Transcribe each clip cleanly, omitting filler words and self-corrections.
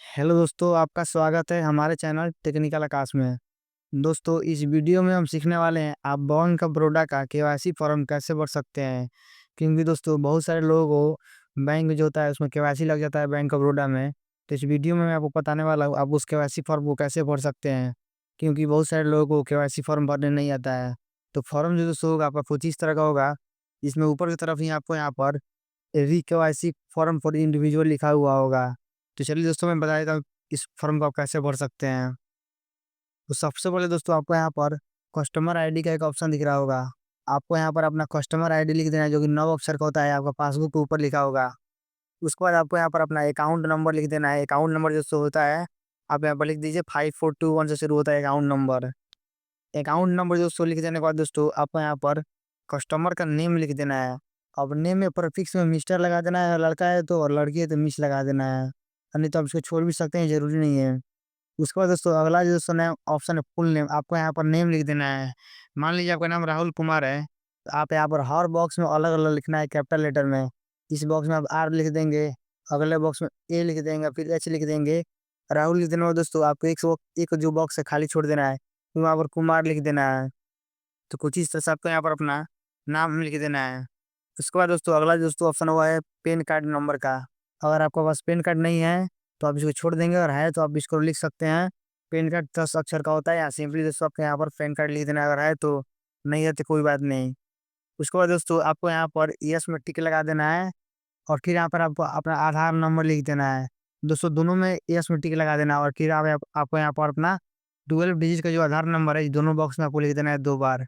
Hello दोस्तों, आपका स्वागत है हमारे चैनल टेक्निकल आकाश में। दोस्तों, इस वीडियो में हम सीखने वाले हैं आप बैंक ऑफ बड़ौदा का केवाईसी फॉर्म कैसे भर सकते हैं। क्योंकि दोस्तों बहुत सारे लोगों को बैंक में जो होता है उसमें केवाईसी लग जाता है बैंक ऑफ बड़ौदा में। तो इस वीडियो में मैं आपको बताने वाला हूँ आप उस केवाईसी फॉर्म को कैसे भर सकते हैं। क्योंकि बहुत सारे लोगों को केवाईसी फॉर्म भरने नहीं आता है। तो फॉर्म जो दोस्तों होगा आपका कुछ इस तरह का होगा। इसमें ऊपर की तरफ ही आपको यहाँ पर री केवाईसी फॉर्म फॉर इंडिविजुअल लिखा हुआ होगा। तो चलिए दोस्तों मैं बता देता हूँ इस फॉर्म को आप कैसे भर सकते हैं। तो सबसे पहले दोस्तों आपको यहाँ पर कस्टमर आईडी का एक ऑप्शन दिख रहा होगा। आपको यहाँ पर अपना कस्टमर आईडी लिख देना है जो कि 9 अक्षर का होता है, आपका पासबुक के ऊपर लिखा होगा। उसके बाद आपको यहाँ पर अपना अकाउंट नंबर लिख देना है। अकाउंट नंबर जो होता है आप यहाँ पर लिख दीजिए 5421 से शुरू होता है अकाउंट नंबर। अकाउंट नंबर दोस्तों लिख देने के बाद दोस्तों आपको यहाँ पर कस्टमर का नेम लिख देना है। अब नेम में प्रीफिक्स में मिस्टर लगा देना है, लड़का है तो, और लड़की है तो मिस लगा देना है। और नहीं तो आप इसको छोड़ भी सकते हैं, जरूरी नहीं है। उसके बाद दोस्तों अगला जो दोस्तों नेम ऑप्शन है फुल नेम, आपको यहाँ पर नेम लिख देना है। मान लीजिए आपका नाम राहुल कुमार है, तो आप यहाँ पर हर बॉक्स में अलग अलग लिखना है कैपिटल लेटर में। इस बॉक्स में आप आर लिख देंगे, अगले बॉक्स में ए लिख देंगे, फिर एच लिख देंगे। राहुल लिख देने के बाद दोस्तों आपको एक जो बॉक्स है खाली छोड़ देना है, तो वहाँ पर कुमार लिख देना है। तो कुछ इस तरह से आपको यहाँ पर अपना नाम लिख देना है। उसके बाद दोस्तों अगला दोस्तों ऑप्शन हुआ है पैन कार्ड नंबर का। अगर आपके पास पैन कार्ड नहीं है तो आप इसको छोड़ देंगे, और है तो आप इसको लिख सकते हैं। पैन कार्ड 10 अक्षर का होता है, या सिंपली दोस्तों आपको यहाँ पर पैन कार्ड लिख देना है, अगर है तो। नहीं है तो कोई बात नहीं। उसके बाद दोस्तों आपको यहाँ पर यस में टिक लगा देना है, और फिर यहाँ पर आपको अपना आधार नंबर लिख देना है। दोस्तों दोनों में यस में टिक लगा देना, और फिर आपको यहाँ पर अपना 12 डिजिट का जो आधार नंबर है, इस दोनों बॉक्स में आपको लिख देना है 2 बार।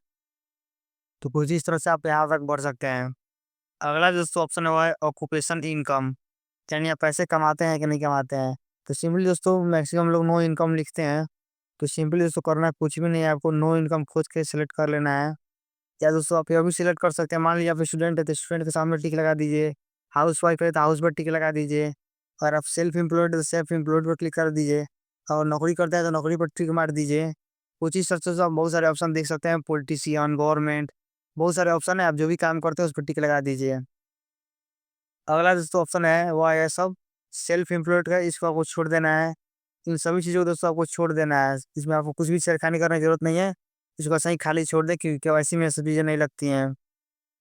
तो कुछ इस तरह से आप यहाँ तक बढ़ सकते हैं। अगला दोस्तों ऑप्शन हुआ है ऑक्यूपेशन इनकम, यानी आप पैसे कमाते हैं कि नहीं कमाते हैं। तो सिंपली दोस्तों मैक्सिमम लोग नो इनकम लिखते हैं। तो सिंपली दोस्तों करना कुछ भी नहीं है, आपको नो इनकम खोज के सिलेक्ट कर लेना है। या दोस्तों आप यह भी सिलेक्ट कर सकते हैं, मान लीजिए आप स्टूडेंट है तो स्टूडेंट के सामने टिक लगा दीजिए। हाउस वाइफ है तो हाउस पर टिक लगा दीजिए। और आप सेल्फ एम्प्लॉयड है तो सेल्फ एम्प्लॉयड पर क्लिक कर दीजिए। और नौकरी करते हैं तो नौकरी पर टिक मार दीजिए। कुछ ही सर्च से आप बहुत सारे ऑप्शन देख सकते हैं, पॉलिटिशियन, गवर्नमेंट, बहुत सारे ऑप्शन है। आप जो भी काम करते हैं उस पर टिक लगा दीजिए। अगला दोस्तों ऑप्शन है वो है सब सेल्फ एम्प्लॉयड का, इसको आपको छोड़ देना है। इन सभी चीज़ों को दोस्तों आपको छोड़ देना है, इसमें आपको कुछ भी छेड़खानी करने की जरूरत नहीं है। इसको सही खाली छोड़ दे क्योंकि केवाईसी में ये सब चीज़ें नहीं लगती हैं।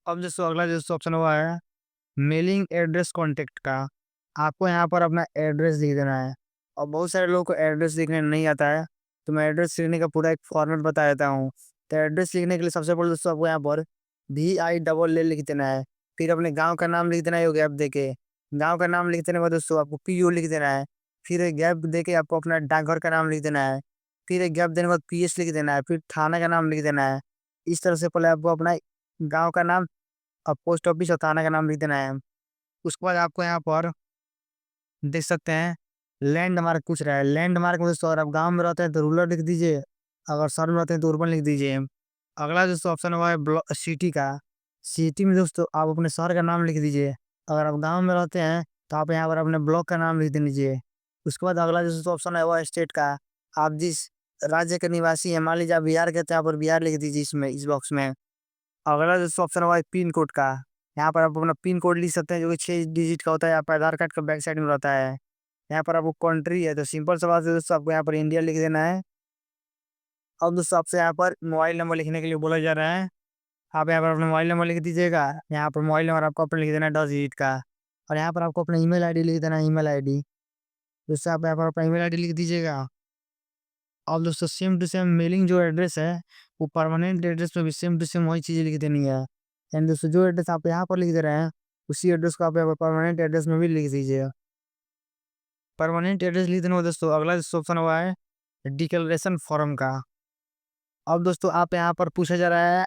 अब दोस्तों अगला दोस्तों ऑप्शन हुआ है मेलिंग एड्रेस कॉन्टेक्ट का। आपको यहाँ पर अपना एड्रेस लिख देना है। और बहुत सारे लोगों को एड्रेस लिखने नहीं आता है, तो मैं एड्रेस लिखने का पूरा एक फॉर्मेट बता देता हूँ। तो एड्रेस लिखने के लिए सबसे पहले दोस्तों आपको यहाँ पर VI लिख देना है। फिर अपने गांव का नाम लिख देना है, गैप दे के। गाँव का नाम लिख देने के बाद दोस्तों आपको PO लिख देना है। फिर एक गैप दे के आपको अपना डाकघर का नाम लिख देना है। फिर एक गैप देने के बाद PS लिख देना है, फिर थाना का नाम लिख देना है। इस तरह से पहले आपको अपना गाँव का नाम और पोस्ट ऑफिस और थाना का नाम लिख देना है। उसके बाद आपको यहाँ पर देख सकते हैं लैंडमार्क पूछ रहा है। लैंडमार्क में दोस्तों अगर आप गाँव में रहते हैं तो रूरल लिख दीजिए, अगर शहर में रहते हैं तो अर्बन लिख दीजिए। अगला दोस्तों ऑप्शन हुआ है सिटी का। सिटी में दोस्तों आप अपने शहर का नाम लिख दीजिए। अगर आप गाँव में रहते हैं तो आप यहाँ पर अपने ब्लॉक का नाम लिख दीजिए। उसके बाद अगला दोस्तों ऑप्शन है वो है स्टेट का। आप जिस राज्य के निवासी हैं, मान लीजिए आप बिहार के, तो यहाँ पर बिहार लिख दीजिए इसमें, इस बॉक्स में। अगला जो ऑप्शन हुआ है पिन कोड का। यहाँ पर आप अपना पिन कोड लिख सकते हैं जो कि 6 डिजिट का होता है, आपका आधार कार्ड का बैक साइड में रहता है। यहाँ पर आपको कंट्री है तो सिंपल सा बात है दोस्तों, आपको यहाँ पर इंडिया लिख देना है। अब दोस्तों आपसे यहाँ पर मोबाइल नंबर लिखने के लिए बोला जा रहा है। आप यहाँ पर अपना मोबाइल नंबर लिख दीजिएगा। यहाँ पर मोबाइल नंबर आपको अपना लिख देना है 10 डिजिट का। और यहाँ पर आपको अपना ईमेल आईडी लिख देना है, ईमेल आईडी। दोस्तों आप यहाँ पर अपना ईमेल आईडी लिख दीजिएगा। अब दोस्तों सेम टू सेम मेलिंग जो एड्रेस है वो परमानेंट एड्रेस में भी सेम टू सेम वही चीज़ लिख देनी है। एंड दोस्तों जो एड्रेस आप यहाँ पर लिख दे रहे हैं उसी एड्रेस को आप यहाँ पर परमानेंट एड्रेस में भी लिख दीजिएगा। परमानेंट एड्रेस लिख देने के बाद दोस्तों अगला जो ऑप्शन हुआ है डिक्लेरेशन फॉर्म का। अब दोस्तों आप यहाँ पर पूछा जा रहा है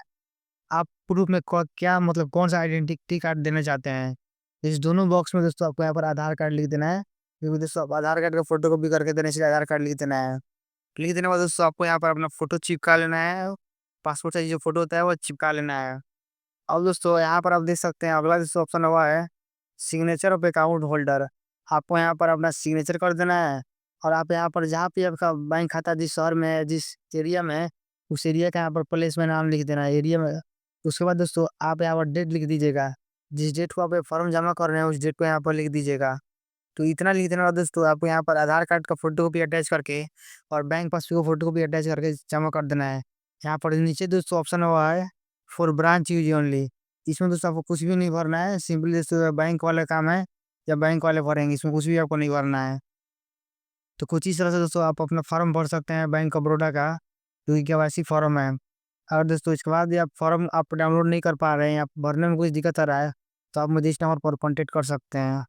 आप प्रूफ में क्या मतलब कौन सा आइडेंटिटी कार्ड देना चाहते हैं। इस दोनों बॉक्स में दोस्तों आपको यहाँ पर आधार कार्ड लिख देना है, क्योंकि दोस्तों आप आधार कार्ड का फोटो कॉपी करके देने से आधार कार्ड लिख देना है। लिख देने के बाद दोस्तों आपको यहाँ पर अपना फोटो चिपका लेना है। पासपोर्ट साइज जो फोटो होता है वो चिपका लेना है। अब दोस्तों यहाँ पर आप देख सकते हैं अगला दोस्तों ऑप्शन हुआ है सिग्नेचर ऑफ अकाउंट होल्डर। आपको यहाँ पर अपना सिग्नेचर कर देना है। और आप यहाँ पर जहाँ पे आपका बैंक खाता जिस शहर में है, जिस एरिया में है, उस एरिया का यहाँ पर प्लेस में नाम लिख देना है, एरिया में। उसके बाद दोस्तों आप यहाँ पर डेट लिख दीजिएगा। जिस डेट को आप फॉर्म जमा कर रहे हैं उस डेट को यहाँ पर लिख दीजिएगा। तो इतना लिखने वाला दोस्तों आपको यहाँ पर आधार कार्ड का फोटो कॉपी अटैच करके और बैंक पासबुक का फोटो कॉपी अटैच करके जमा कर देना है। यहाँ पर नीचे दोस्तों ऑप्शन हुआ है फॉर ब्रांच यूज ओनली। इसमें दोस्तों आपको कुछ भी नहीं भरना है, सिंपली दोस्तों बैंक वाले काम है या बैंक वाले भरेंगे, इसमें कुछ भी आपको नहीं भरना है। तो कुछ इस तरह से दोस्तों आप अपना फॉर्म भर सकते हैं बैंक ऑफ बड़ौदा का, जो कि केवाईसी फॉर्म है। अगर दोस्तों इसके बाद भी आप फॉर्म आप डाउनलोड नहीं कर पा रहे हैं, आप भरने में कुछ दिक्कत आ रहा है, तो आप मुझे इस नंबर पर कॉन्टेक्ट कर सकते हैं।